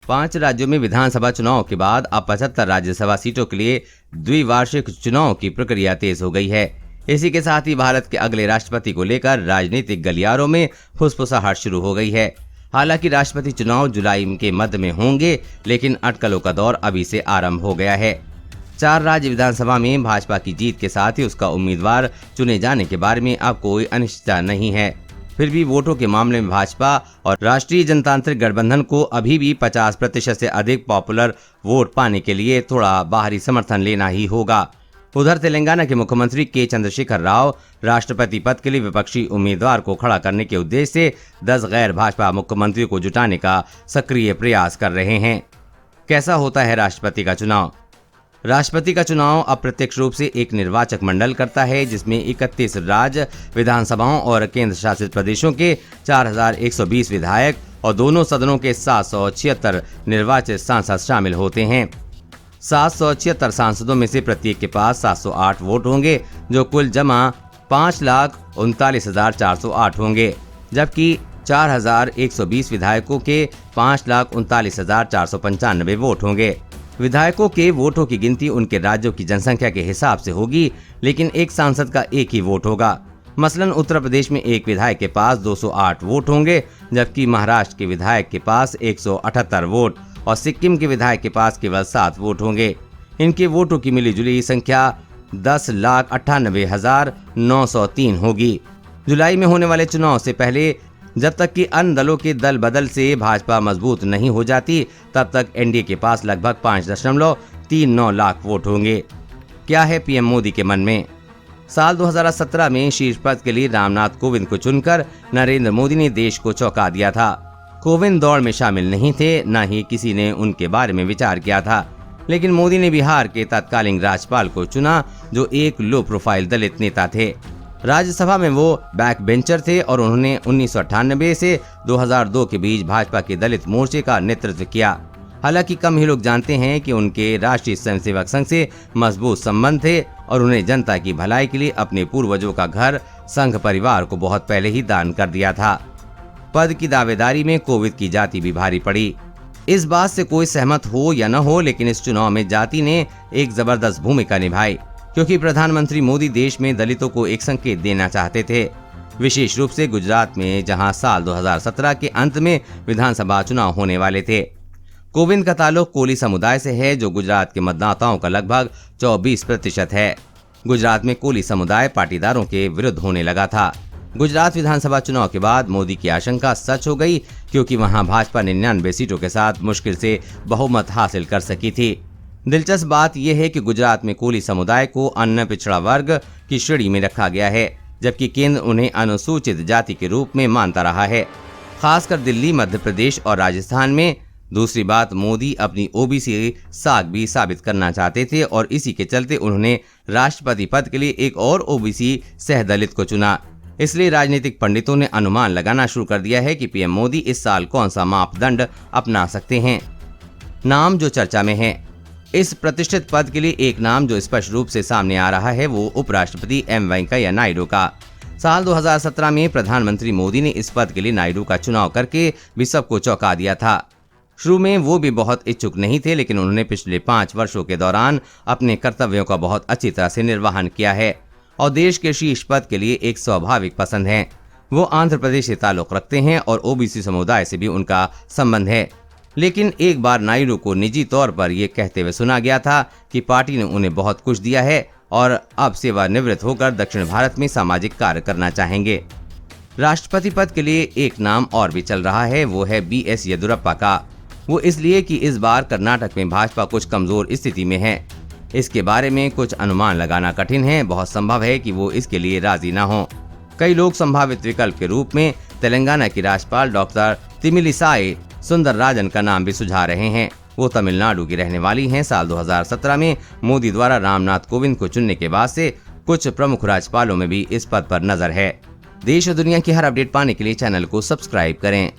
5 राज्यों में विधानसभा चुनाव के बाद अब 75 राज्यसभा सीटों के लिए द्विवार्षिक चुनाव की प्रक्रिया तेज हो गई है। इसी के साथ ही भारत के अगले राष्ट्रपति को लेकर राजनीतिक गलियारों में फुसफुसाहट शुरू हो गई है। हालांकि राष्ट्रपति चुनाव जुलाई के मध्य में होंगे, लेकिन अटकलों का दौर अभी से आरंभ हो गया है। 4 राज्य विधानसभा में भाजपा की जीत के साथ ही उसका उम्मीदवार चुने जाने के बारे में अब कोई अनिश्चितता नहीं है। फिर भी वोटों के मामले में भाजपा और राष्ट्रीय जनतांत्रिक गठबंधन को अभी भी 50% से अधिक पॉपुलर वोट पाने के लिए थोड़ा बाहरी समर्थन लेना ही होगा। उधर तेलंगाना के मुख्यमंत्री के चंद्रशेखर राव राष्ट्रपति पद के लिए विपक्षी उम्मीदवार को खड़ा करने के उद्देश्य से 10 गैर भाजपा मुख्यमंत्रियों को जुटाने का सक्रिय प्रयास कर रहे हैं। कैसा होता है राष्ट्रपति का चुनाव? राष्ट्रपति का चुनाव अप्रत्यक्ष रूप से एक निर्वाचक मंडल करता है, जिसमें 31 राज्य विधानसभाओं और केंद्र शासित प्रदेशों के 4120 विधायक और दोनों सदनों के 776 निर्वाचित सांसद शामिल होते हैं। 776 सांसदों में से प्रत्येक के पास 708 वोट होंगे, जो कुल जमा 5,39,408 होंगे, जबकि 4,120 विधायकों के 5,39,495 वोट होंगे। विधायकों के वोटों की गिनती उनके राज्यों की जनसंख्या के हिसाब से होगी, लेकिन एक सांसद का एक ही वोट होगा। मसलन उत्तर प्रदेश में एक विधायक के पास 208 वोट होंगे, जबकि महाराष्ट्र के विधायक के पास 178 वोट और सिक्किम के विधायक के पास केवल 7 वोट होंगे। इनके वोटों की मिलीजुली संख्या 10,98,903 होगी। जुलाई में होने वाले चुनाव से पहले जब तक कि अन्य दलों के दल बदल से भाजपा मजबूत नहीं हो जाती, तब तक एनडीए के पास लगभग 5.39 लाख वोट होंगे। क्या है पीएम मोदी के मन में? साल 2017 में शीर्ष पद के लिए रामनाथ कोविंद को चुनकर नरेंद्र मोदी ने देश को चौंका दिया था। कोविंद दौड़ में शामिल नहीं थे, न ही किसी ने उनके बारे में विचार किया था, लेकिन मोदी ने बिहार के तत्कालीन राज्यपाल को चुना, जो एक लो प्रोफाइल दलित नेता थे। राज्यसभा में वो बैक बेंचर थे और उन्होंने 1998 से 2002 के बीच भाजपा के दलित मोर्चे का नेतृत्व किया। हालांकि कम ही लोग जानते हैं कि उनके राष्ट्रीय स्वयंसेवक संघ से मजबूत संबंध थे और उन्हें जनता की भलाई के लिए अपने पूर्वजों का घर संघ परिवार को बहुत पहले ही दान कर दिया था। पद की दावेदारी में कोविंद की जाति भी भारी पड़ी। इस बात से कोई सहमत हो या न हो, लेकिन इस चुनाव में जाति ने एक जबरदस्त भूमिका निभाई, क्योंकि प्रधानमंत्री मोदी देश में दलितों को एक संकेत देना चाहते थे। विशेष रूप से गुजरात में, जहां साल 2017 के अंत में विधानसभा चुनाव होने वाले थे। कोविंद का ताल्लुक कोली समुदाय से है, जो गुजरात के मतदाताओं का लगभग 24% है। गुजरात में कोली समुदाय पाटीदारों के विरुद्ध होने लगा था। गुजरात विधानसभा चुनाव के बाद मोदी की आशंका सच हो गई, क्योंकि वहां भाजपा 99 सीटों के साथ मुश्किल से बहुमत हासिल कर सकी थी। दिलचस्प बात यह है कि गुजरात में कोली समुदाय को अन्य पिछड़ा वर्ग की श्रेणी में रखा गया है, जबकि केंद्र उन्हें अनुसूचित जाति के रूप में मानता रहा है, खासकर दिल्ली, मध्य प्रदेश और राजस्थान में। दूसरी बात, मोदी अपनी ओबीसी साख भी साबित करना चाहते थे और इसी के चलते उन्होंने राष्ट्रपति पद के लिए एक और ओबीसी सहदलित को चुना। इसलिए राजनीतिक पंडितों ने अनुमान लगाना शुरू कर दिया है कि पीएम मोदी इस साल कौन सा मापदंड अपना सकते हैं। नाम जो चर्चा में है। इस प्रतिष्ठित पद के लिए एक नाम जो स्पष्ट रूप से सामने आ रहा है, वो उपराष्ट्रपति एम वेंकैया नायडू का। साल 2017 में प्रधानमंत्री मोदी ने इस पद के लिए नायडू का चुनाव करके भी सबको चौंका दिया था। शुरू में वो भी बहुत इच्छुक नहीं थे, लेकिन उन्होंने पिछले 5 वर्षों के दौरान अपने कर्तव्यों का बहुत अच्छी तरह से निर्वहन किया है और देश के शीर्ष पद के लिए एक स्वाभाविक पसंद है। वो आंध्र प्रदेश से ताल्लुक रखते हैं और ओबीसी समुदाय से भी उनका संबंध है। लेकिन एक बार नायडू को निजी तौर पर यह कहते हुए सुना गया था कि पार्टी ने उन्हें बहुत कुछ दिया है और अब सेवानिवृत्त होकर दक्षिण भारत में सामाजिक कार्य करना चाहेंगे। राष्ट्रपति पद के लिए एक नाम और भी चल रहा है, वो है बीएस येदियुरप्पा का। वो इसलिए कि इस बार कर्नाटक में भाजपा कुछ कमजोर स्थिति में है। इसके बारे में कुछ अनुमान लगाना कठिन है। बहुत संभव है कि वो इसके लिए राजी न हो। कई लोग संभावित विकल्प के रूप में तेलंगाना की राज्यपाल डॉक्टर तमिलिसाई सुंदरराजन का नाम भी सुझा रहे हैं। वो तमिलनाडु की रहने वाली हैं। साल 2017 में मोदी द्वारा रामनाथ कोविंद को चुनने के बाद से कुछ प्रमुख राज्यपालों में भी इस पद पर नजर है। देश और दुनिया की हर अपडेट पाने के लिए चैनल को सब्सक्राइब करें।